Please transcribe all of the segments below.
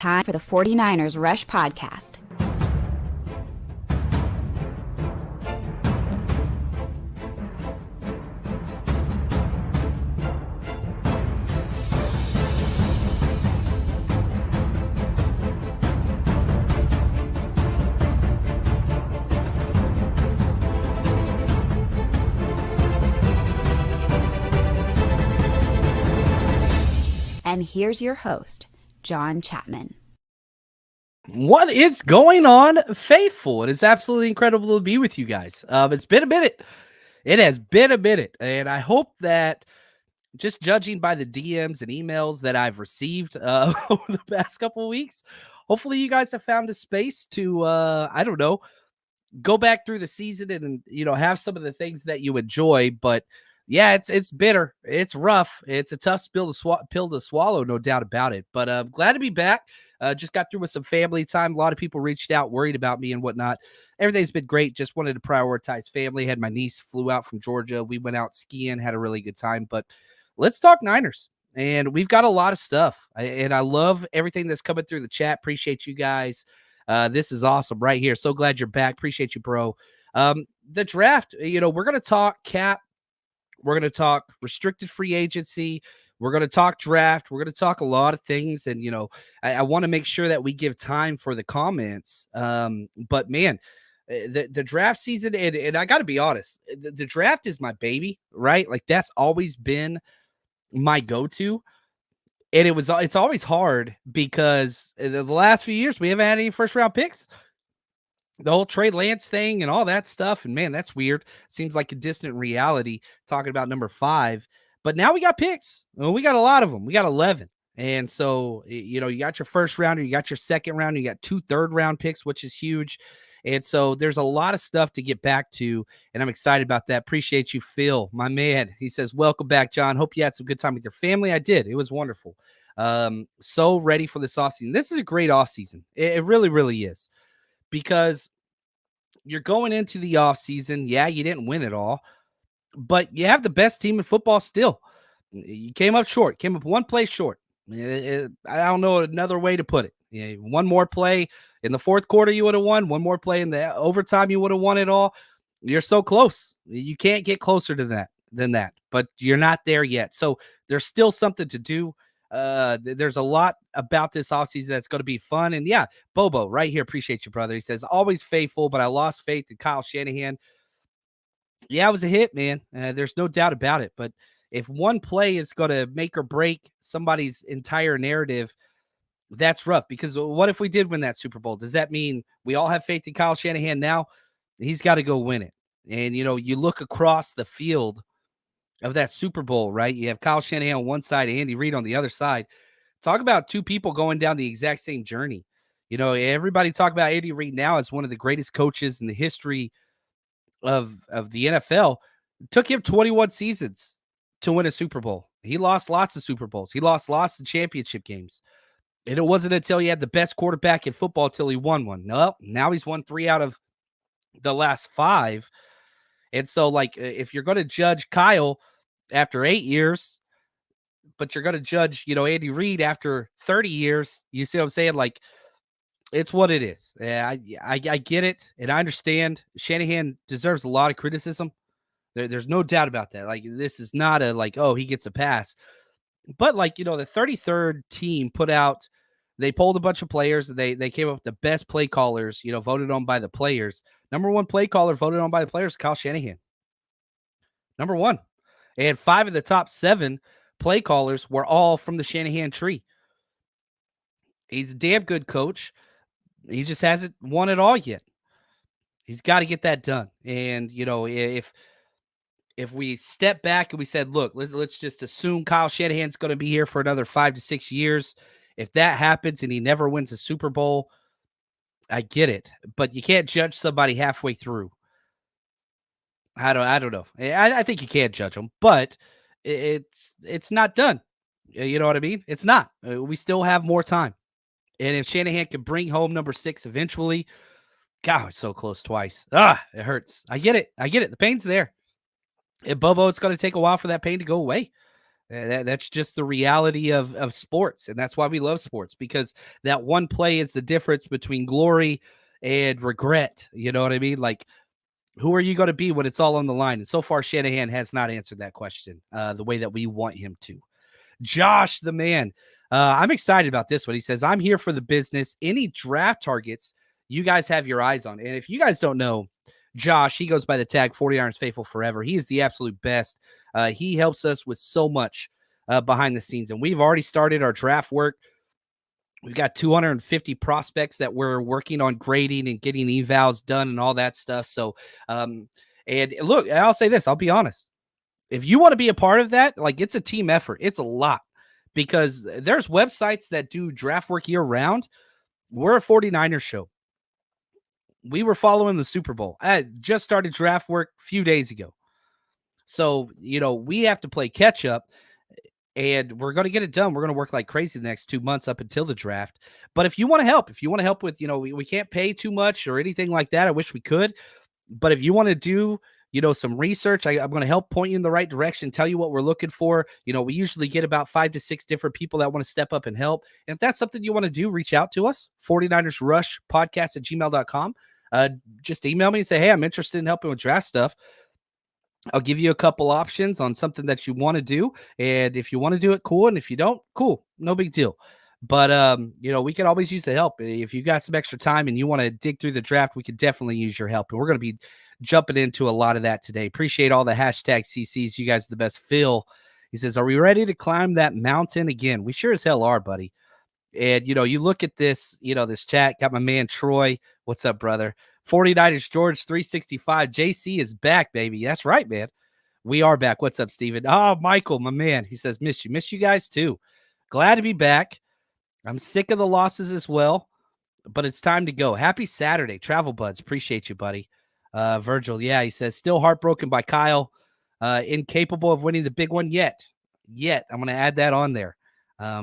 Time for the 49ers Rush Podcast. And here's your host, John Chapman. What is going on, faithful? It is absolutely incredible to be with you guys. It's been a minute. It has been a minute. And I hope that, just judging by the DMs and emails that I've received over the past couple of weeks, hopefully you guys have found a space to, go back through the season and, have some of the things that you enjoy. But yeah, it's bitter. It's rough. It's a tough pill to swallow, no doubt about it. But I'm glad to be back. Just got through with some family time. A lot of people reached out, worried about me and whatnot. Everything's been great. Just wanted to prioritize family. Had my niece flew out from Georgia. We went out skiing, had a really good time. But let's talk Niners. And we've got a lot of stuff. And I love everything that's coming through the chat. Appreciate you guys. This is awesome right here. So glad you're back. Appreciate you, bro. The draft, we're going to talk cap. We're going to talk restricted free agency. We're going to talk draft. We're going to talk a lot of things. And, I want to make sure that we give time for the comments. But, man, the draft season, and I got to be honest, the draft is my baby, right? Like, that's always been my go-to. And it's always hard because in the last few years, we haven't had any first-round picks. The whole Trey Lance thing and all that stuff. And man, that's weird. Seems like a distant reality talking about number 5. But now we got picks. Well, we got a lot of them. We got 11. And so, you got your first rounder, you got your second round, you got 2 third-round picks, which is huge. And so there's a lot of stuff to get back to, and I'm excited about that. Appreciate you, Phil, my man. He says, welcome back, John. Hope you had some good time with your family. I did. It was wonderful. So ready for this offseason. This is a great offseason. It really, really is. Because you're going into the offseason. Yeah, you didn't win it all, but you have the best team in football still. You came up short, came up one play short. I don't know another way to put it. One more play in the fourth quarter, you would have won. One more play in the overtime, you would have won it all. You're so close. You can't get closer to than that, but you're not there yet. So there's still something to do. There's a lot about this offseason that's going to be fun. And yeah, Bobo right here. Appreciate you, brother. He says, always faithful, but I lost faith in Kyle Shanahan. Yeah, it was a hit, man. There's no doubt about it. But if one play is going to make or break somebody's entire narrative, that's rough. Because what if we did win that Super Bowl? Does that mean we all have faith in Kyle Shanahan now? He's got to go win it. And, you look across the field of that Super Bowl, right? You have Kyle Shanahan on one side, Andy Reid on the other side. Talk about two people going down the exact same journey. Everybody talk about Andy Reid now as one of the greatest coaches in the history of the NFL. It took him 21 seasons to win a Super Bowl. He lost lots of Super Bowls. He lost lots of championship games. And it wasn't until he had the best quarterback in football till he won one. No, now he's won 3 out of the last 5. And so, if you're going to judge Kyle after 8 years, but you're going to judge, Andy Reid after 30 years, you see what I'm saying? It's what it is. Yeah, I get it, and I understand. Shanahan deserves a lot of criticism. There's no doubt about that. This is not he gets a pass. But, the 33rd team they polled a bunch of players. They came up with the best play callers, voted on by the players. Number 1 play caller voted on by the players, Kyle Shanahan. Number 1. And 5 of the top 7 play callers were all from the Shanahan tree. He's a damn good coach. He just hasn't won it all yet. He's got to get that done. And, if we step back and we said, look, let's just assume Kyle Shanahan's going to be here for another 5 to 6 years. If that happens and he never wins a Super Bowl, I get it. But you can't judge somebody halfway through. I don't know. I think you can judge them, but it's not done. You know what I mean? It's not. We still have more time. And if Shanahan can bring home number 6 eventually, God, it's so close twice. It hurts. I get it. The pain's there. And Bobo, it's going to take a while for that pain to go away. That's just the reality of sports. And that's why we love sports, because that one play is the difference between glory and regret. You know what I mean? Like, who are you going to be when it's all on the line? And so far, Shanahan has not answered that question the way that we want him to. Josh, the man. I'm excited about this one. He says, I'm here for the business. Any draft targets you guys have your eyes on. And if you guys don't know, Josh, he goes by the tag 49ers Faithful Forever. He is the absolute best. He helps us with so much behind the scenes. And we've already started our draft work. We've got 250 prospects that we're working on grading and getting evals done and all that stuff. So, and look, I'll say this, I'll be honest. If you want to be a part of that, like, it's a team effort. It's a lot, because there's websites that do draft work year round. We're a 49ers show. We were following the Super Bowl. I just started draft work a few days ago. So, we have to play catch up, and we're going to get it done. We're going to work like crazy the next 2 months up until the draft. But if you want to help with, we can't pay too much or anything like that. I wish we could. But if you want to do, some research, I'm going to help point you in the right direction, tell you what we're looking for. We usually get about 5 to 6 different people that want to step up and help. And if that's something you want to do, reach out to us, 49ers Rush podcast at gmail.com. Just email me and say, hey, I'm interested in helping with draft stuff. I'll give you a couple options on something that you want to do. And if you want to do it, cool. And if you don't, cool. No big deal. But, we can always use the help. If you got some extra time and you want to dig through the draft, we could definitely use your help. And we're going to be jumping into a lot of that today. Appreciate all the hashtag CCs. You guys are the best. Phil, he says, are we ready to climb that mountain again? We sure as hell are, buddy. And, you look at this, this chat, got my man Troy. What's up, brother? 49ers George 365. JC is back, baby. That's right, man. We are back. What's up, Steven? Oh, Michael, my man. He says, miss you. Miss you guys too. Glad to be back. I'm sick of the losses as well, but it's time to go. Happy Saturday. Travel Buds. Appreciate you, buddy. Virgil, yeah, he says, still heartbroken by Kyle. Incapable of winning the big one yet. I'm going to add that on there.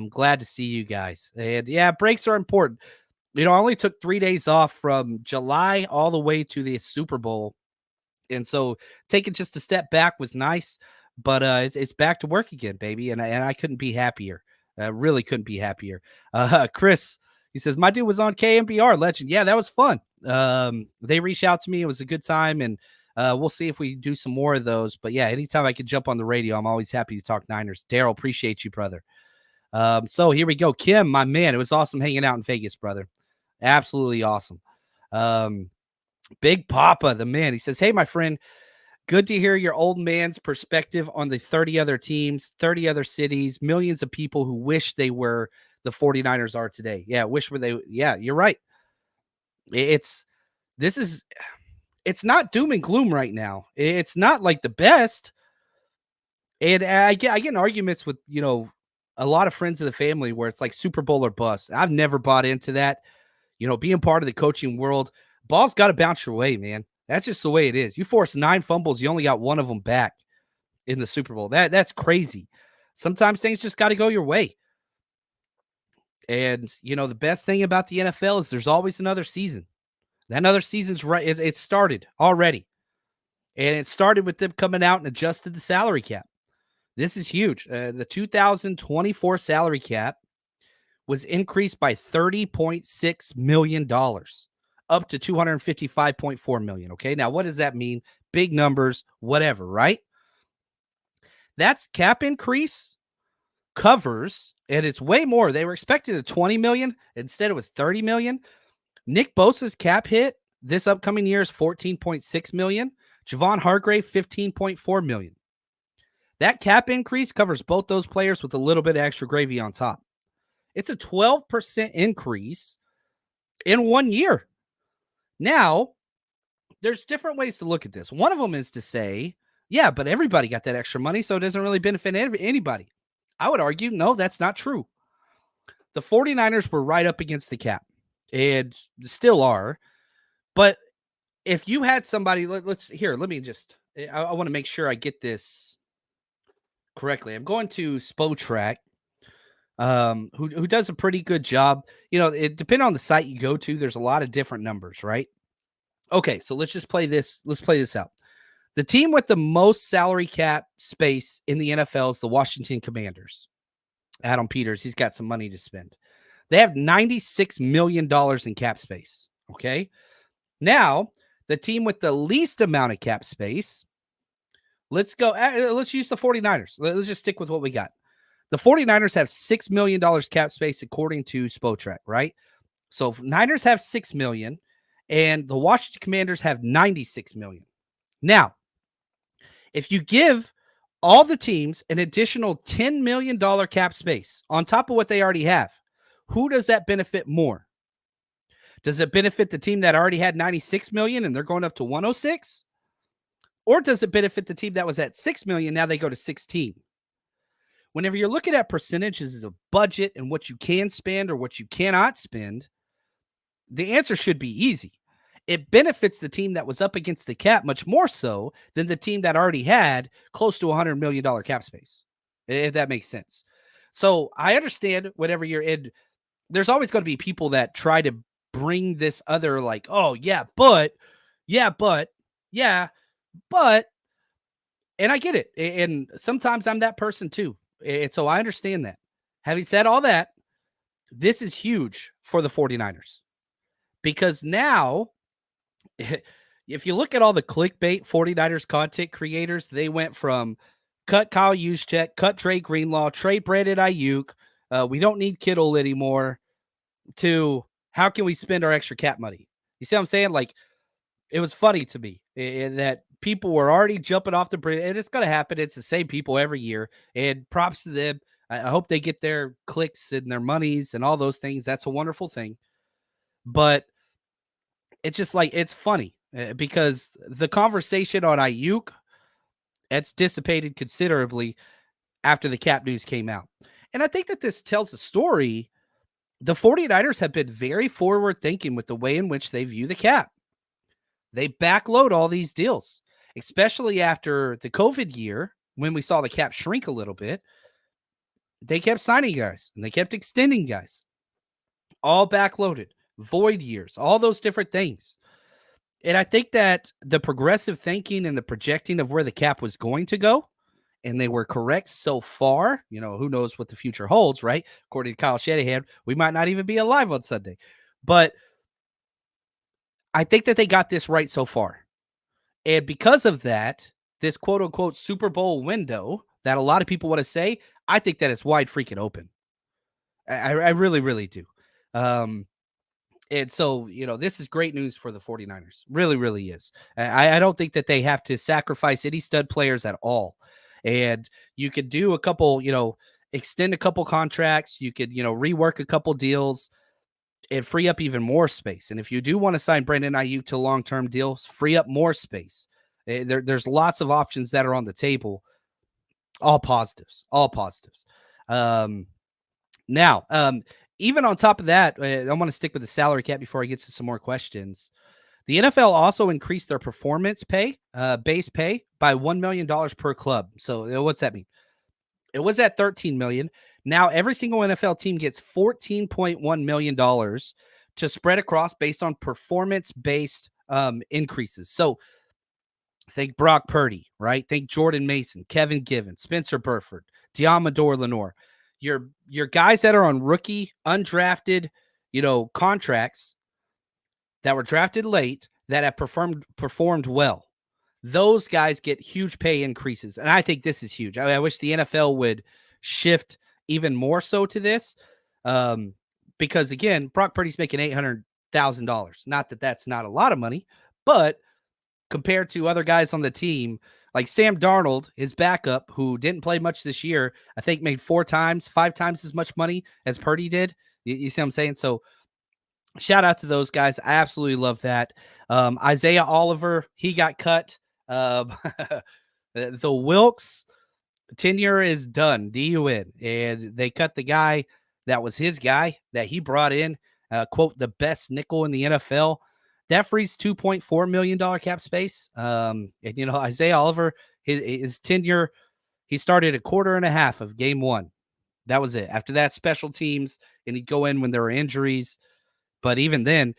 Glad to see you guys. And yeah, breaks are important. I only took 3 days off from July all the way to the Super Bowl. And so taking just a step back was nice, but it's back to work again, baby. And I couldn't be happier. Really couldn't be happier. Chris, he says, my dude was on KMBR, legend. Yeah, that was fun. They reached out to me. It was a good time. And we'll see if we do some more of those. But yeah, anytime I can jump on the radio, I'm always happy to talk Niners. Daryl, appreciate you, brother. So here we go. Kim, my man, it was awesome hanging out in Vegas, brother. Absolutely awesome. Big Papa, the man, he says, hey, my friend, good to hear your old man's perspective on the 30 other teams, 30 other cities, millions of people who wish they were the 49ers are today. Yeah, you're right. It's not doom and gloom right now. It's not like the best. And I get in arguments with, a lot of friends of the family where it's like Super Bowl or bust. I've never bought into that. Being part of the coaching world, ball's got to bounce your way, man. That's just the way it is. You force 9 fumbles, you only got 1 of them back in the Super Bowl. That's crazy. Sometimes things just got to go your way. And, the best thing about the NFL is there's always another season. That another season's right. It started already. And it started with them coming out and adjusted the salary cap. This is huge. The 2024 salary cap was increased by $30.6 million up to $255.4 million. Okay. Now, what does that mean? Big numbers, whatever, right? That's cap increase covers, and it's way more. They were expecting a $20 million. Instead, it was $30 million. Nick Bosa's cap hit this upcoming year is $14.6 million. Javon Hargrave, $15.4 million. That cap increase covers both those players with a little bit of extra gravy on top. It's a 12% increase in 1 year. Now, there's different ways to look at this. One of them is to say, yeah, but everybody got that extra money, so it doesn't really benefit anybody. I would argue, no, that's not true. The 49ers were right up against the cap, and still are. But if you had somebody, let me just, I want to make sure I get this correctly. I'm going to Spotrac, who does a pretty good job. It depending on the site you go to, there's a lot of different numbers, right? Okay, so let's just play this. Let's play this out. The team with the most salary cap space in the NFL is the Washington Commanders. Adam Peters, he's got some money to spend. They have $96 million in cap space. Okay. Now, the team with the least amount of cap space, let's use the 49ers. Let's just stick with what we got. The 49ers have $6 million cap space according to Spotrac, right? So Niners have $6 million and the Washington Commanders have $96 million. Now, if you give all the teams an additional $10 million cap space on top of what they already have, who does that benefit more? Does it benefit the team that already had 96 million and they're going up to 106? Or does it benefit the team that was at 6 million, now they go to 16? Whenever you're looking at percentages of budget and what you can spend or what you cannot spend, the answer should be easy. It benefits the team that was up against the cap much more so than the team that already had close to $100 million cap space, if that makes sense. So I understand whenever you're in, there's always going to be people that try to bring this other like, oh, yeah, but, and I get it. And sometimes I'm that person too. And so I understand that. Having said all that, this is huge for the 49ers because now, if you look at all the clickbait 49ers content creators, they went from cut Kyle Juszczyk, cut Trey Greenlaw, trade Brandon Ayuk, we don't need Kittle anymore, to how can we spend our extra cap money? You see what I'm saying? Like, it was funny to me that people were already jumping off the bridge, and it's going to happen. It's the same people every year, and props to them. I hope they get their clicks and their monies and all those things. That's a wonderful thing. But it's just like, it's funny because the conversation on Ayuk, it's dissipated considerably after the cap news came out. And I think that this tells a story. The 49ers have been very forward thinking with the way in which they view the cap. They backload all these deals, especially after the COVID year when we saw the cap shrink a little bit. They kept signing guys and they kept extending guys, all backloaded, void years, all those different things. And I think that the progressive thinking and the projecting of where the cap was going to go, and they were correct so far. You know, who knows what the future holds, right? According to Kyle Shanahan, we might not even be alive on Sunday. But I think that they got this right so far. And because of that, this quote-unquote Super Bowl window that a lot of people want to say, I think that it's wide freaking open. I really, really do. And so, you know, this is great news for the 49ers. Really, really is. I don't think that they have to sacrifice any stud players at all. And you could do a couple, you know, extend a couple contracts. You could, you know, rework a couple deals and free up even more space. And if you do want to sign Brandon Ayuk to long-term deals, free up more space. There's lots of options that are on the table. All positives, all positives. Now, even on top of that, I want to stick with the salary cap before I get to some more questions. The NFL also increased their performance pay, base pay, by $1 million per club. So what's that mean? It was at $13 million. Now every single NFL team gets $14.1 million to spread across based on performance-based increases. So think Brock Purdy, right? Think Jordan Mason, Kevin Givens, Spencer Burford, Diamador Lenore. Your guys that are on rookie, undrafted, you know, contracts that were drafted late that have performed well. Those guys get huge pay increases. And I think this is huge. I wish the NFL would shift even more so to this. Because again, Brock Purdy's making $800,000. Not that that's not a lot of money, but compared to other guys on the team, like Sam Darnold, his backup, who didn't play much this year, I think made 5 times as much money as Purdy did. You see what I'm saying? So shout out to those guys. I absolutely love that. Isaiah Oliver, he got cut. The Wilkes tenure is done, DUN. And they cut the guy that was his guy that he brought in, quote, the best nickel in the NFL. That frees $2.4 million cap space. And, you know, Isaiah Oliver, his tenure, he started a quarter and a half of game one. That was it. After that, special teams, and he'd go in when there were injuries. But even then,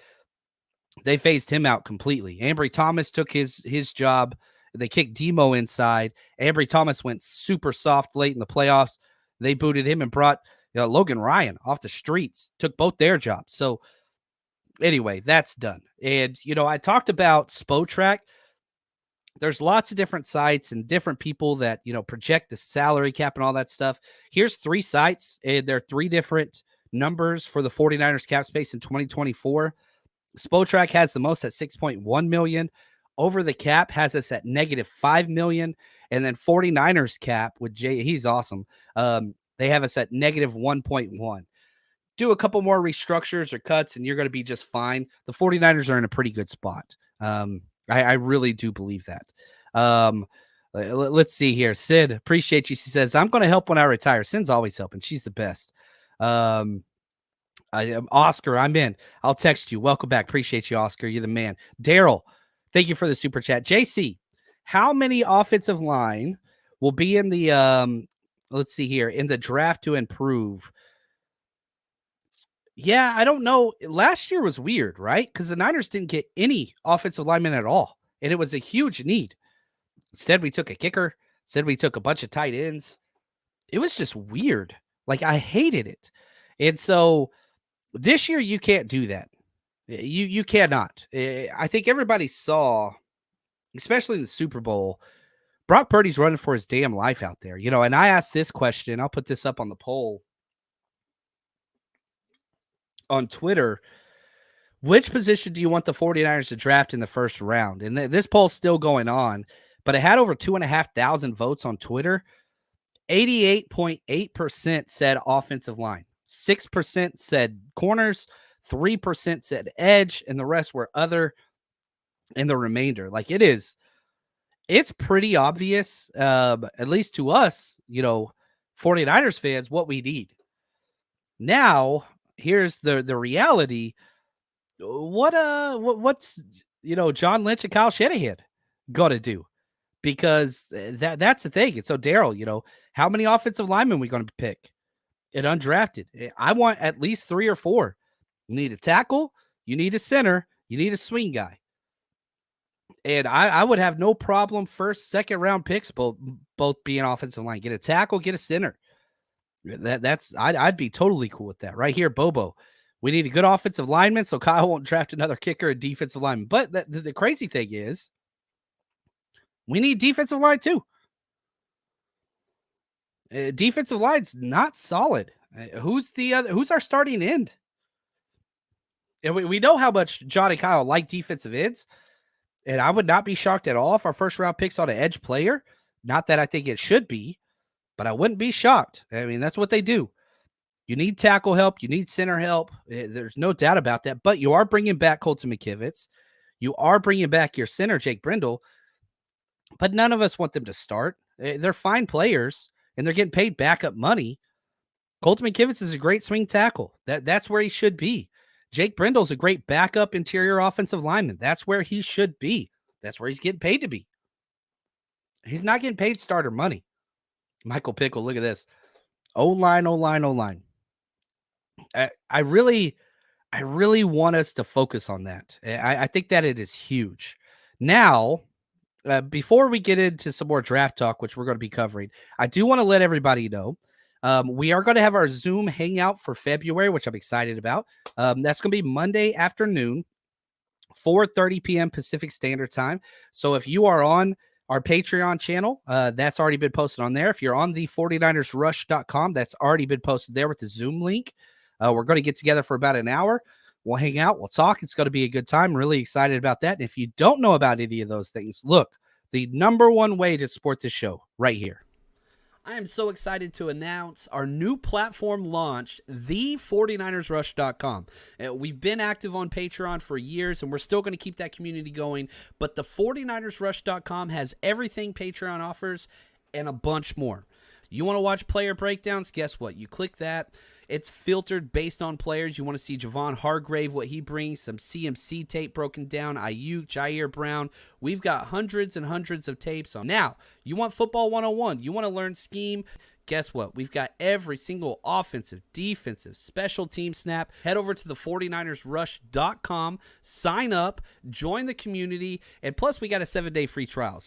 they phased him out completely. Ambry Thomas took his job They kicked Demo inside. Ambry Thomas went super soft late in the playoffs. They booted him and brought Logan Ryan off the streets, took both their jobs. So anyway, that's done. And, I talked about Spotrac. There's lots of different sites and different people that, project the salary cap and all that stuff. Here's 3 sites, and they're 3 different numbers for the 49ers cap space in 2024. Spotrac has the most at 6.1 million. Over the cap has us at -5 million. And then 49ers cap with Jay, he's awesome. They have us at -1.1. Do a couple more restructures or cuts, and you're going to be just fine. The 49ers are in a pretty good spot. I really do believe that. Let's see here. Sid, appreciate you. She says, I'm going to help when I retire. Sid's always helping. She's the best. Oscar, I'm in. I'll text you. Welcome back. Appreciate you, Oscar. You're the man. Daryl, thank you for the super chat. JC, how many offensive line will be in the let's see here, in the draft to improve? Yeah, I don't know. Last year was weird, right? Because the Niners didn't get any offensive linemen at all, and it was a huge need. Instead, we took a kicker. Instead, we took a bunch of tight ends. It was just weird. Like, I hated it. And so this year, you can't do that. You cannot. I think everybody saw, especially in the Super Bowl, Brock Purdy's running for his damn life out there. And I asked this question. I'll put this up on the poll on Twitter. Which position do you want the 49ers to draft in the first round? And this poll's still going on, but it had over 2,500 votes on Twitter. 88.8% said offensive line. 6% said corners. 3% said edge, and the rest were other. And the remainder, like, it's pretty obvious, at least to us, 49ers fans, what we need. Now, here's the reality. What's John Lynch and Kyle Shanahan got to do? Because that's the thing. And so, Daryl, how many offensive linemen are we going to pick? And undrafted. I want at least 3 or 4. You need a tackle, you need a center, you need a swing guy. And I would have no problem first, second round picks, both being offensive line. Get a tackle, get a center. I'd be totally cool with that. Right here, Bobo. We need a good offensive lineman, so Kyle won't draft another kicker and defensive lineman. But the crazy thing is, we need defensive line too. Defensive line's not solid. Who's our starting end? And we know how much John and Kyle like defensive ends. And I would not be shocked at all if our first round picks on an edge player. Not that I think it should be, but I wouldn't be shocked. I mean, that's what they do. You need tackle help. You need center help. There's no doubt about that. But you are bringing back Colton McKivitz. You are bringing back your center, Jake Brindle. But none of us want them to start. They're fine players, and they're getting paid backup money. Colton McKivitz is a great swing tackle. That's where he should be. Jake Brindle's a great backup interior offensive lineman. That's where he should be. That's where he's getting paid to be. He's not getting paid starter money. Michael Pickle, look at this. O-line. I really want us to focus on that. I think that it is huge. Now, before we get into some more draft talk, which we're going to be covering, I do want to let everybody know we are going to have our Zoom hangout for February, which I'm excited about. That's going to be Monday afternoon, 4:30 p.m. Pacific Standard Time. So if you are on our Patreon channel, that's already been posted on there. If you're on the 49ersrush.com, that's already been posted there with the Zoom link. We're going to get together for about an hour. We'll hang out. We'll talk. It's going to be a good time. Really excited about that. And if you don't know about any of those things, look, the number one way to support this show right here. I am so excited to announce our new platform launched, the49ersrush.com. We've been active on Patreon for years, and we're still going to keep that community going. But the 49ersrush.com has everything Patreon offers and a bunch more. You want to watch player breakdowns? Guess what? You click that. It's filtered based on players. You want to see Javon Hargrave, what he brings, some CMC tape broken down, Ayuk, Jair Brown. We've got hundreds and hundreds of tapes on. Now, you want football 101. You want to learn scheme. guess what? We've got every single offensive, defensive, special team snap. Head over to the 49ersrush.com, sign up, join the community, and plus we got a 7-day free trial.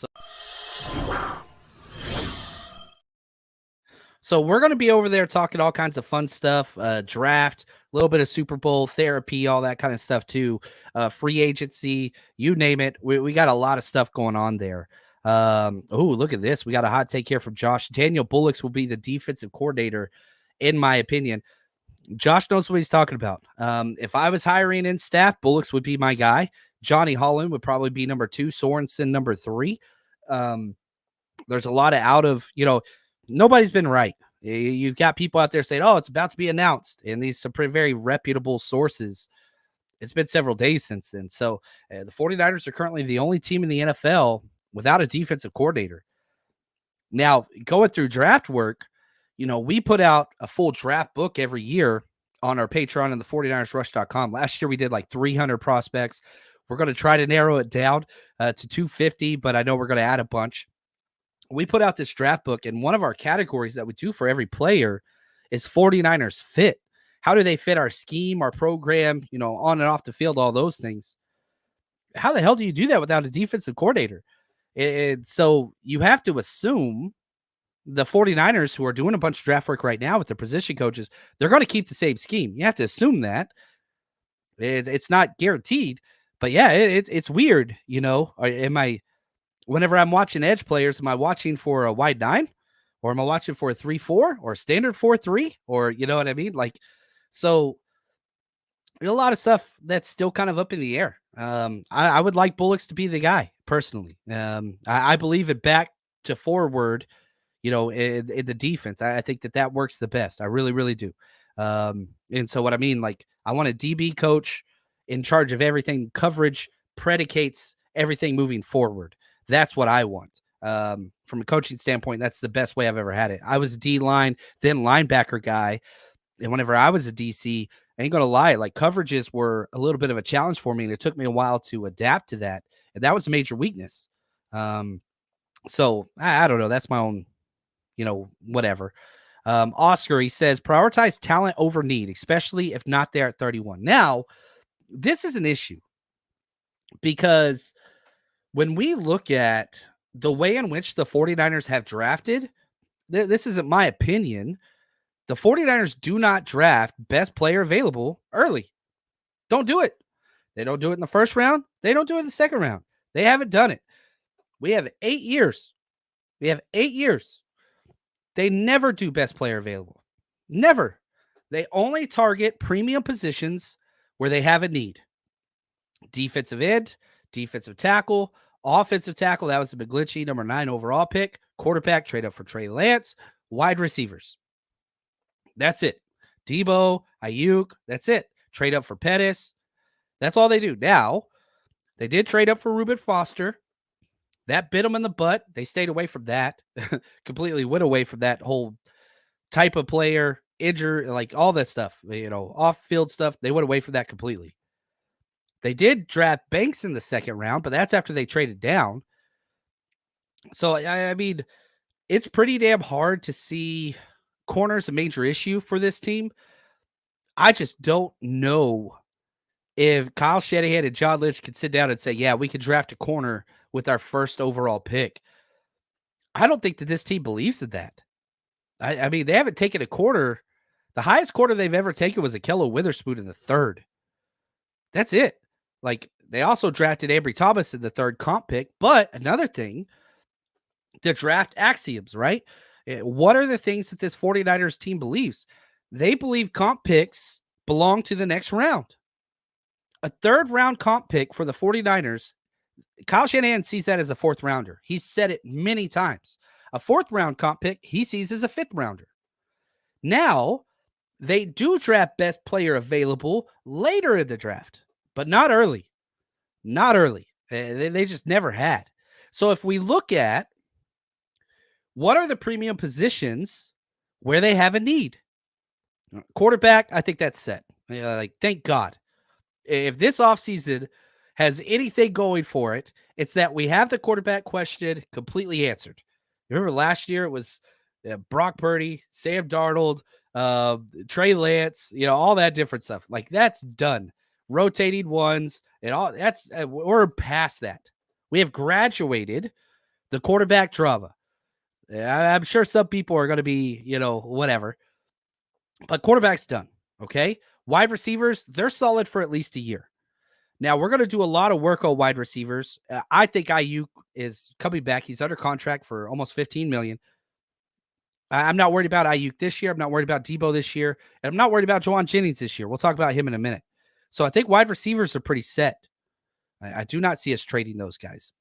So we're going to be over there talking all kinds of fun stuff, draft, a little bit of Super Bowl therapy, all that kind of stuff too, free agency, you name it. We got a lot of stuff going on there. Look at this. We got a hot take here from Josh. Daniel Bullocks will be the defensive coordinator, in my opinion. Josh knows what he's talking about. If I was hiring in staff, Bullocks would be my guy. Johnny Holland would probably be number 2, Sorensen number 3. There's a lot of nobody's been right. You've got people out there saying, oh, it's about to be announced. And these are very reputable sources. It's been several days since then. So the 49ers are currently the only team in the NFL without a defensive coordinator. Now, going through draft work, we put out a full draft book every year on our Patreon and the 49ersrush.com. Last year, we did like 300 prospects. We're going to try to narrow it down to 250, but I know we're going to add a bunch. We put out this draft book, and one of our categories that we do for every player is 49ers fit. How do they fit our scheme, our program, on and off the field, all those things? How the hell do you do that without a defensive coordinator? So you have to assume the 49ers, who are doing a bunch of draft work right now with their position coaches, they're going to keep the same scheme. You have to assume that. It's not guaranteed, but yeah, it's weird, whenever I'm watching edge players, am I watching for a wide 9, or am I watching for a 3-4 or a standard 4-3, or you know what I mean? So a lot of stuff that's still kind of up in the air. I would like Bullocks to be the guy personally. I believe it back to forward, in the defense. I think that works the best. I really, really do. And so what I mean, I want a DB coach in charge of everything. Coverage predicates everything moving forward. That's what I want. From a coaching standpoint, that's the best way I've ever had it. I was a D-line, then linebacker guy. And whenever I was a DC, I ain't going to lie, coverages were a little bit of a challenge for me. And it took me a while to adapt to that. And that was a major weakness. So I don't know. That's my own, whatever. Oscar, he says, prioritize talent over need, especially if not there at 31. Now, this is an issue because when we look at the way in which the 49ers have drafted, this isn't my opinion. The 49ers do not draft best player available early. Don't do it. They don't do it in the first round. They don't do it in the second round. They haven't done it. We have 8 years. They never do best player available. Never. They only target premium positions where they have a need. Defensive end, defensive tackle, offensive tackle. That was a McGlinchey, number 9 overall pick. Quarterback, trade up for Trey Lance. Wide receivers. That's it. Debo, Ayuk, that's it. Trade up for Pettis. That's all they do. Now, they did trade up for Reuben Foster. That bit them in the butt. They stayed away from that. Completely went away from that whole type of player, injury, all that stuff, off-field stuff. They went away from that completely. They did draft Banks in the second round, but that's after they traded down. So, I mean, it's pretty damn hard to see corners a major issue for this team. I just don't know if Kyle Shanahan and John Lynch can sit down and say, yeah, we can draft a corner with our first overall pick. I don't think that this team believes in that. I mean, they haven't taken a corner. The highest corner they've ever taken was Akello Witherspoon in the 3rd. That's it. They also drafted Ambry Thomas in the 3rd comp pick. But another thing, the draft axioms, right? What are the things that this 49ers team believes? They believe comp picks belong to the next round. A 3rd round comp pick for the 49ers, Kyle Shanahan sees that as a 4th rounder. He's said it many times. A 4th round comp pick, he sees as a 5th rounder. Now, they do draft best player available later in the draft, but not early. Not early. They just never had. So if we look at what are the premium positions where they have a need? Quarterback, I think that's set. Thank God. If this offseason has anything going for it, it's that we have the quarterback question completely answered. Remember last year it was Brock Purdy, Sam Darnold, Trey Lance, all that different stuff. Like that's done. Rotating ones and all that's we're past that. We have graduated the quarterback drama. I'm sure some people are going to be, whatever, but quarterback's done. Okay. Wide receivers, they're solid for at least a year. Now we're going to do a lot of work on wide receivers. I think Ayuk is coming back. He's under contract for almost $15 million. I'm not worried about Ayuk this year. I'm not worried about Debo this year. And I'm not worried about Juwan Jennings this year. We'll talk about him in a minute. So I think wide receivers are pretty set. I do not see us trading those guys.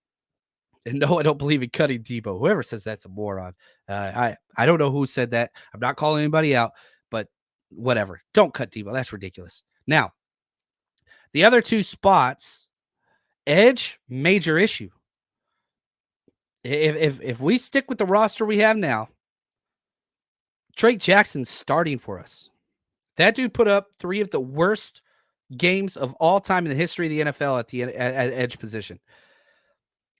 And no, I don't believe in cutting Debo. Whoever says that's a moron. I don't know who said that. I'm not calling anybody out, but whatever. Don't cut Debo. That's ridiculous. Now, the other two spots, edge, major issue. If we stick with the roster we have now, Drake Jackson's starting for us. That dude put up 3 of the worst games of all time in the history of the NFL at edge position.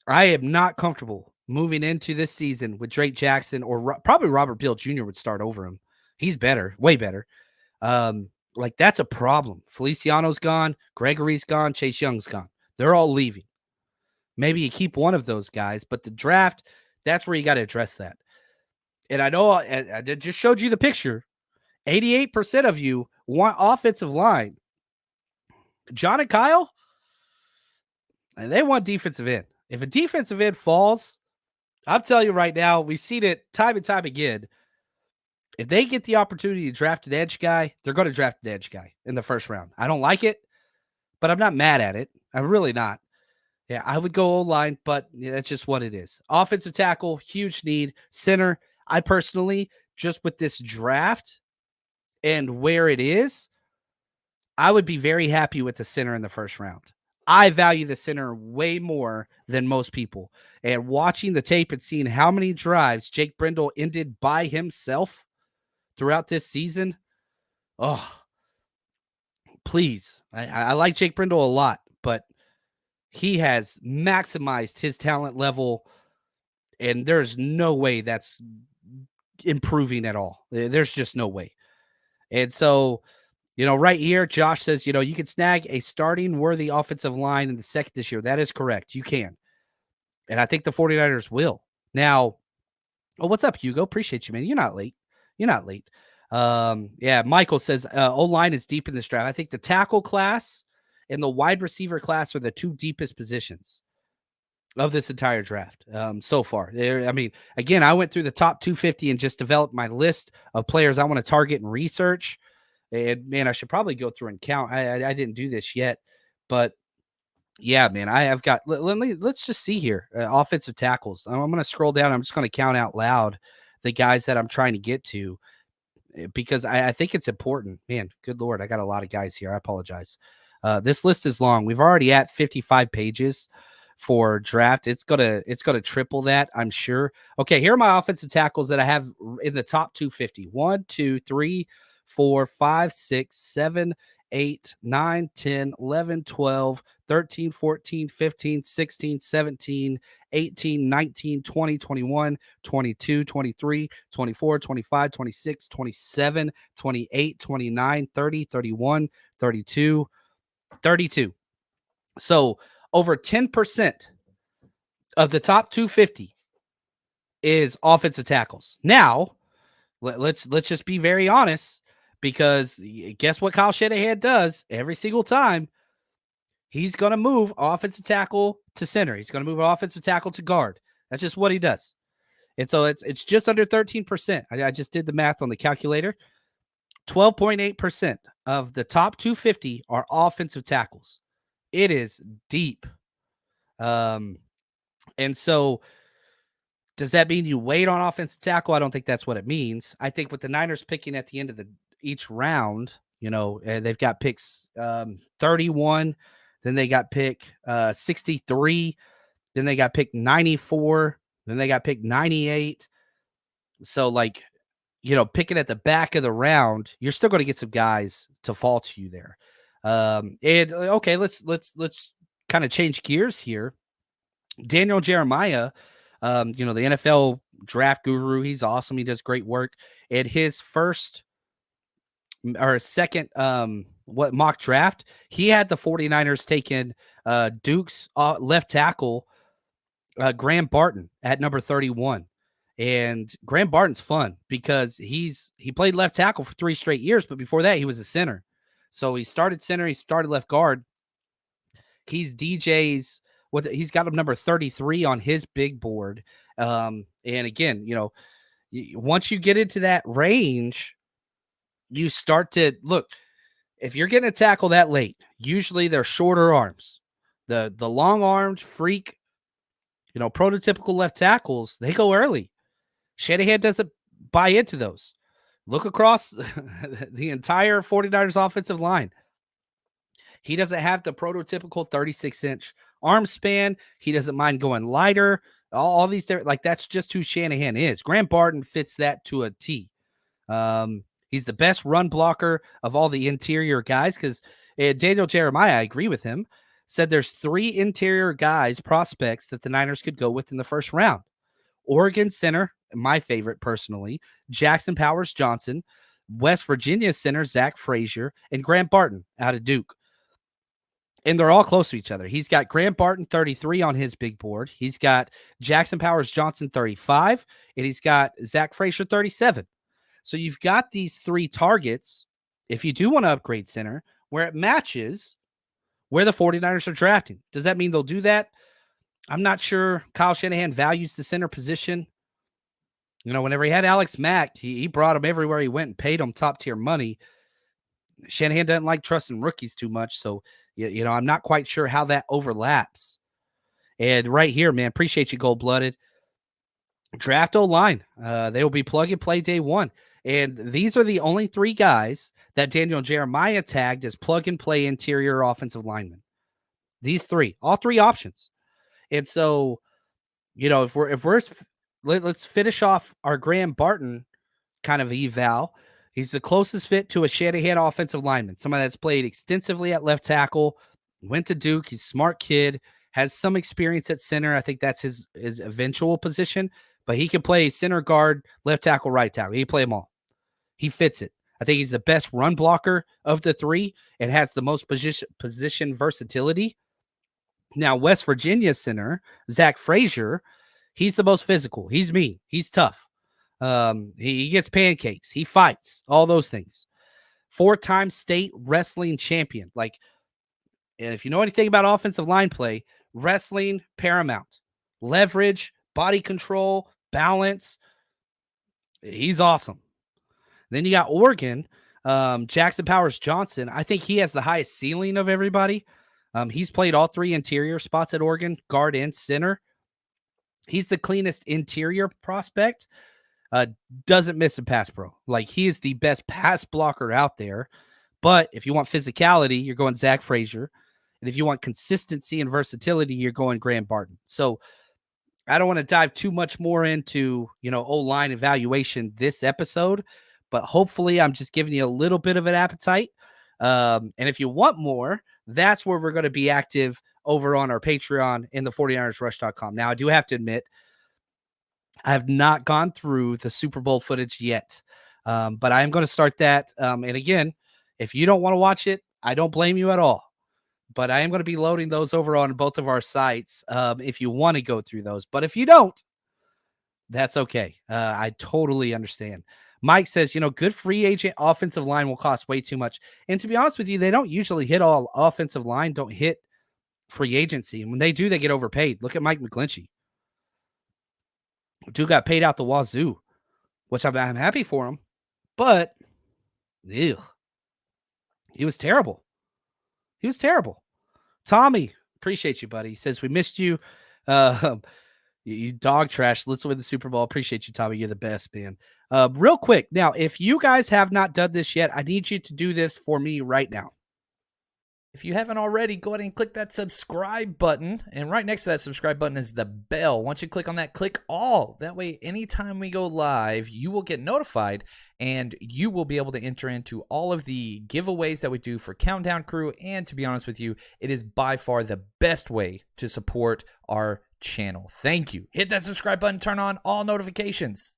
I am not comfortable moving into this season with Drake Jackson or probably Robert Beal Jr. would start over him. He's better, way better. Like that's a problem. Feliciano's gone, Gregory's gone, Chase Young's gone. They're all leaving. Maybe you keep one of those guys, but the draft, that's where you got to address that. And I know I just showed you the picture. 88% of you want offensive line. John and Kyle, and they want defensive end. If a defensive end falls, I'm telling you right now, we've seen it time and time again. If they get the opportunity to draft an edge guy, they're going to draft an edge guy in the first round. I don't like it, but I'm not mad at it. I'm really not. Yeah, I would go O-line, but that's just what it is. Offensive tackle, huge need. Center, I personally, just with this draft and where it is, I would be very happy with the center in the first round. I value the center way more than most people. And watching the tape and seeing how many drives Jake Brendel ended by himself throughout this season, please. I like Jake Brendel a lot, but he has maximized his talent level, and there's no way that's improving at all. There's just no way. And so, right here, Josh says, you can snag a starting worthy offensive line in the second this year. That is correct. You can. And I think the 49ers will. Now, what's up, Hugo? Appreciate you, man. You're not late. Yeah, Michael says O-line is deep in this draft. I think the tackle class and the wide receiver class are the 2 deepest positions of this entire draft so far. Again, I went through the top 250 and just developed my list of players I want to target and research. And man, I should probably go through and count. I didn't do this yet, but yeah, man, I have got. Let's just see here. Offensive tackles. I'm going to scroll down. I'm just going to count out loud the guys that I'm trying to get to because I think it's important. Man, good Lord, I got a lot of guys here. I apologize. This list is long. We've already at 55 pages for draft. It's gonna triple that, I'm sure. Okay, here are my offensive tackles that I have in the top 250. 1, 2, 3, 4, 5, 6, 7, 8, 9, 10, 11, 12, 13, 14, 15, 16, 17, 18, 19, 20, 21, 22, 23, 24, 25, 26, 27, 28, 29, 30, 31, 32, 32. So over 10% of the top 250 is offensive tackles. Now, let's just be very honest, because guess what Kyle Shanahan does every single time? He's going to move offensive tackle to center. He's going to move offensive tackle to guard. That's just what he does. And so it's just under 13%. I just did the math on the calculator. 12.8% of the top 250 are offensive tackles. It is deep. And so does that mean you wait on offensive tackle? I don't think that's what it means. I think with the Niners picking at the end of each round, they've got picks 31, then they got pick 63, then they got pick 94, then they got pick 98. So picking at the back of the round, you're still going to get some guys to fall to you there. And okay, let's kind of change gears here. Daniel Jeremiah The NFL draft guru. He's awesome. He does great work. And his first or second mock draft, he had the 49ers taking Duke's left tackle, Graham Barton, at number 31. And Graham Barton's fun because he played left tackle for 3 straight years, but before that he was a center. So he started center, he started left guard. He's he's got him number 33 on his big board. And again, once you get into that range, you start to look. If you're getting a tackle that late, usually they're shorter arms. The long-armed freak, prototypical left tackles, they go early. Shanahan doesn't buy into those. Look across the entire 49ers offensive line. He doesn't have the prototypical 36-inch arm span. He doesn't mind going lighter. All these different, that's just who Shanahan is. Graham Barton fits that to a T. He's the best run blocker of all the interior guys because Daniel Jeremiah, I agree with him, said there's 3 interior guys, prospects, that the Niners could go with in the first round. Oregon center, my favorite personally, Jackson Powers Johnson, West Virginia center, Zach Frazier, and Graham Barton out of Duke. And they're all close to each other. He's got Graham Barton 33 on his big board. He's got Jackson Powers Johnson 35, and he's got Zach Frazier 37. So you've got these 3 targets, if you do want to upgrade center, where it matches where the 49ers are drafting. Does that mean they'll do that? I'm not sure Kyle Shanahan values the center position. Whenever he had Alex Mack, he brought him everywhere he went and paid him top-tier money. Shanahan doesn't like trusting rookies too much, so I'm not quite sure how that overlaps. And right here, man, appreciate you, Gold-Blooded. Draft O-line. They will be plug-and-play day one. And these are the only 3 guys that Daniel Jeremiah tagged as plug-and-play interior offensive linemen. These 3, all 3 options. And so, let's finish off our Graham Barton kind of eval. He's the closest fit to a Shanahan offensive lineman, somebody that's played extensively at left tackle, went to Duke. He's a smart kid, has some experience at center. I think that's his eventual position, but he can play center, guard, left tackle, right tackle. He can play them all. He fits it. I think he's the best run blocker of the 3 and has the most position versatility. Now, West Virginia center, Zach Frazier, he's the most physical. He's mean. He's tough. He gets pancakes. He fights. All those things. 4-time state wrestling champion. And if you know anything about offensive line play, wrestling paramount. Leverage, body control, balance. He's awesome. Then you got Oregon, Jackson Powers Johnson. I think he has the highest ceiling of everybody. He's played all 3 interior spots at Oregon, guard and center. He's the cleanest interior prospect. Doesn't miss a pass pro. He is the best pass blocker out there. But if you want physicality, you're going Zach Frazier. And if you want consistency and versatility, you're going Graham Barton. So I don't want to dive too much more into, O-line evaluation this episode, but hopefully I'm just giving you a little bit of an appetite. And if you want more, that's where we're going to be active over on our Patreon in the 49ersrush.com. Now, I do have to admit, I have not gone through the Super Bowl footage yet, but I am going to start that. And again, if you don't want to watch it, I don't blame you at all. But I am going to be loading those over on both of our sites if you want to go through those. But if you don't, that's okay. I totally understand. Mike says, good free agent offensive line will cost way too much. And to be honest with you, they don't usually hit all offensive line, don't hit free agency. And when they do, they get overpaid. Look at Mike McGlinchey. Dude got paid out the wazoo, which I'm happy for him. But, ew, he was terrible. He was terrible. Tommy, appreciate you, buddy. He says, we missed you. You dog trash. Let's win the Super Bowl. Appreciate you, Tommy. You're the best, man. Real quick. Now, if you guys have not done this yet, I need you to do this for me right now. If you haven't already, go ahead and click that subscribe button. And right next to that subscribe button is the bell. Once you click on that, click all. That way, anytime we go live, you will get notified and you will be able to enter into all of the giveaways that we do for Countdown Crew. And to be honest with you, it is by far the best way to support our channel. Thank you. Hit that subscribe button, turn on all notifications.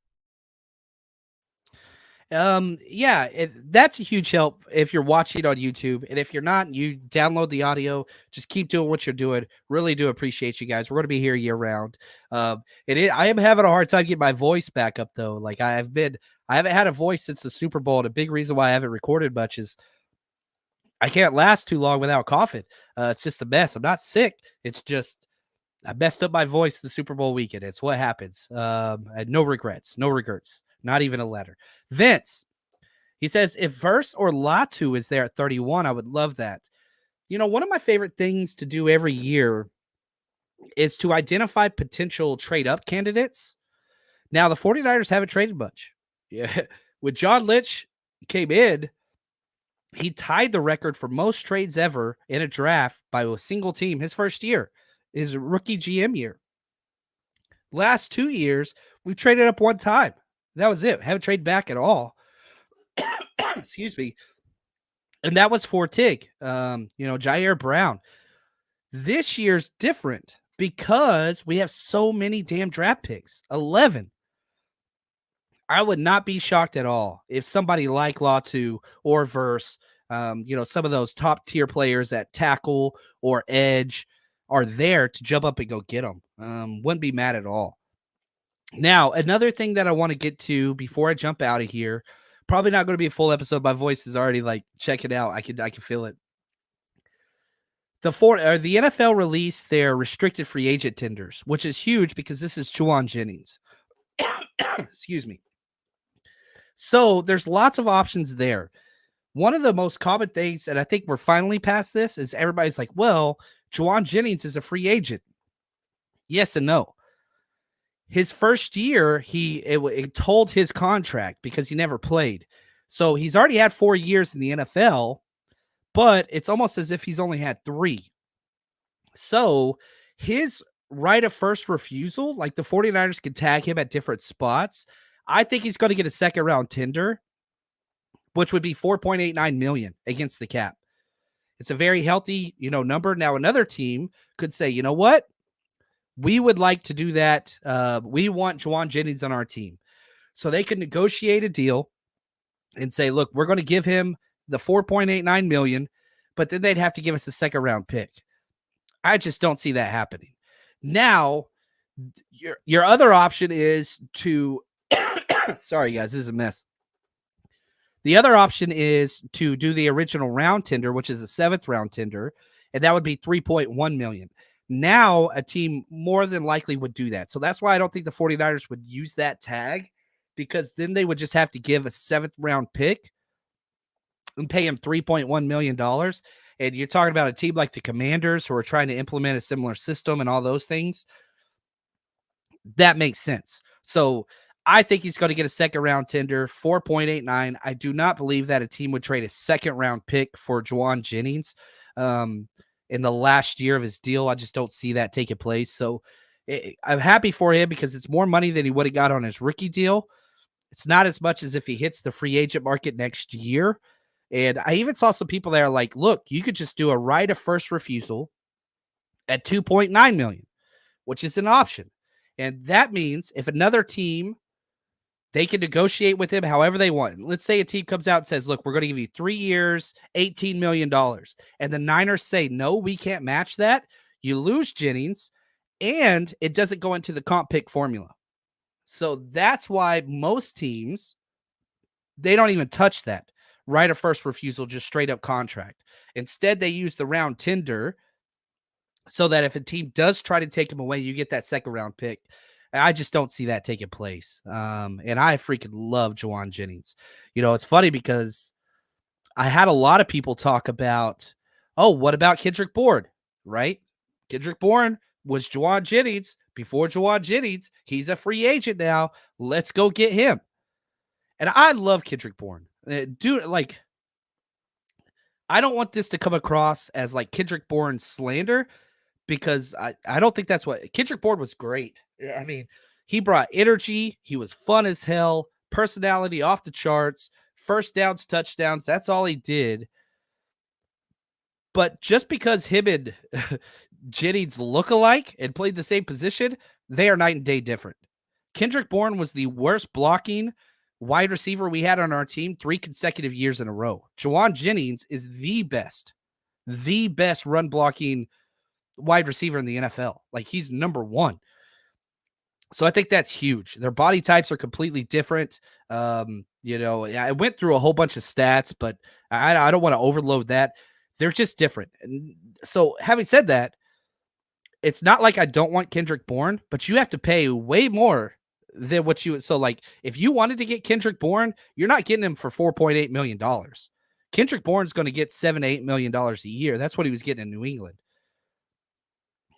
That's a huge help if you're watching on YouTube. And if you're not, you download the audio. Just keep doing what you're doing. Really do appreciate you guys. We're going to be here year round. I am having a hard time getting my voice back up, though. Like, I haven't had a voice since the Super Bowl. And a big reason why I haven't recorded much is I can't last too long without coughing. It's just a mess. I'm not sick. It's just I messed up my voice the Super Bowl weekend. It's what happens. I had no regrets, not even a letter. Vince, he says, if Verse or Latu is there at 31, I would love that. You know, one of my favorite things to do every year is to identify potential trade-up candidates. Now, the 49ers haven't traded much. Yeah, when John Lynch came in, he tied the record for most trades ever in a draft by a single team his first year, his rookie GM year. Last 2 years, we've traded up one time. That was it. Haven't traded back at all. Excuse me. And that was for Tig, Jair Brown. This year's different because we have so many damn draft picks, 11. I would not be shocked at all if somebody like Latu or Verse, some of those top tier players at tackle or edge are there to jump up and go get them. Wouldn't be mad at all. Now, another thing that I want to get to before I jump out of here, probably not going to be a full episode. My voice is already like, check it out. I can feel it. The NFL released their restricted free agent tenders, which is huge because this is Juwan Jennings. Excuse me. So there's lots of options there. One of the most common things, and I think we're finally past this, is everybody's like, well, Juwan Jennings is a free agent. Yes and no. His first year, it told his contract because he never played. So he's already had 4 years in the NFL, but it's almost as if he's only had 3. So his right of first refusal, like the 49ers can tag him at different spots. I think he's going to get a second round tender, which would be $4.89 million against the cap. It's a very healthy, number. Now another team could say, you know what? We would like to do that. We want Juwan Jennings on our team. So they could negotiate a deal and say, look, we're going to give him the $4.89 million, but then they'd have to give us a second round pick. I just don't see that happening. Now, your other option is to sorry, guys, this is a mess. The other option is to do the original round tender, which is a 7th round tender, and that would be $3.1 million. Now, a team more than likely would do that. So that's why I don't think the 49ers would use that tag, because then they would just have to give a 7th round pick and pay him $3.1 million. And you're talking about a team like the Commanders who are trying to implement a similar system and all those things. That makes sense. So I think he's going to get a second round tender, 4.89. I do not believe that a team would trade a second round pick for Juwan Jennings in the last year of his deal. I just don't see that taking place. So I'm happy for him because it's more money than he would have got on his rookie deal. It's not as much as if he hits the free agent market next year. And I even saw some people that are like, look, you could just do a right of first refusal at $2.9 million, which is an option. And that means if another team, they can negotiate with him however they want. Let's say a team comes out and says, look, we're going to give you 3 years, $18 million. And the Niners say, no, we can't match that. You lose Jennings, and it doesn't go into the comp pick formula. So that's why most teams, they don't even touch that right of first refusal, just straight up contract. Instead, they use the round tender so that if a team does try to take him away, you get that second round pick. I just don't see that taking place. And I freaking love Juwan Jennings. It's funny because I had a lot of people talk about, oh, what about Kendrick Bourne, right? Kendrick Bourne was Juwan Jennings before Juwan Jennings. He's a free agent now. Let's go get him. And I love Kendrick Bourne. Dude, like, I don't want this to come across as like Kendrick Bourne slander, because I don't think that's what Kendrick Bourne was great. I mean, he brought energy. He was fun as hell, personality off the charts, first downs, touchdowns. That's all he did. But just because him and Jennings look alike and played the same position, they are night and day different. Kendrick Bourne was the worst blocking wide receiver we had on our team 3 consecutive years in a row. Juwan Jennings is the best run blocking wide receiver in the NFL. Like, he's number one. So I think that's huge. Their body types are completely different. I went through a whole bunch of stats, but I don't want to overload that. They're just different. And so having said that, it's not like I don't want Kendrick Bourne, but you have to pay way more than what you. So, like, if you wanted to get Kendrick Bourne, you're not getting him for $4.8 million. Kendrick Bourne's going to get $7 to $8 million a year. That's what he was getting in New England.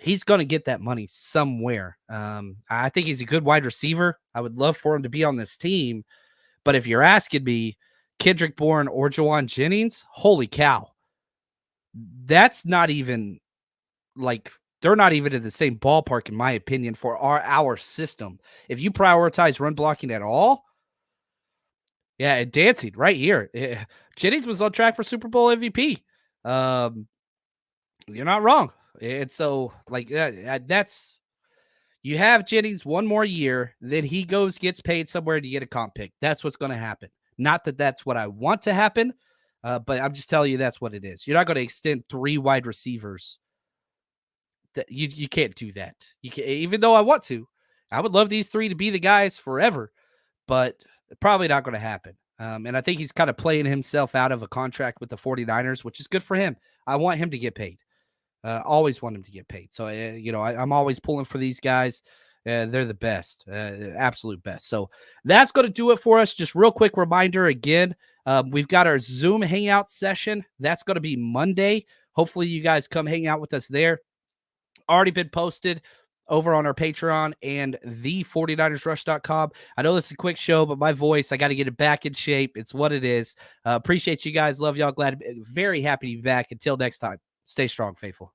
He's going to get that money somewhere. I think he's a good wide receiver. I would love for him to be on this team. But if you're asking me, Kendrick Bourne or Juwan Jennings, holy cow. That's not even like, they're not even in the same ballpark, in my opinion, for our system. If you prioritize run blocking at all, yeah, and dancing right here. Jennings was on track for Super Bowl MVP. You're not wrong. And so, like, that's, you have Jennings one more year, then he gets paid somewhere to get a comp pick. That's what's going to happen. Not that that's what I want to happen, but I'm just telling you that's what it is. You're not going to extend 3 wide receivers. That you can't do that. You can, even though I want to. I would love these 3 to be the guys forever, but probably not going to happen. And I think he's kind of playing himself out of a contract with the 49ers, which is good for him. I want him to get paid. Always want him to get paid. So, I'm always pulling for these guys. They're the best, absolute best. So that's going to do it for us. Just real quick reminder again, we've got our Zoom hangout session. That's going to be Monday. Hopefully you guys come hang out with us there. Already been posted over on our Patreon and the 49ersrush.com. I know this is a quick show, but my voice, I got to get it back in shape. It's what it is. Appreciate you guys. Love y'all. Very happy to be back. Until next time, stay strong, faithful.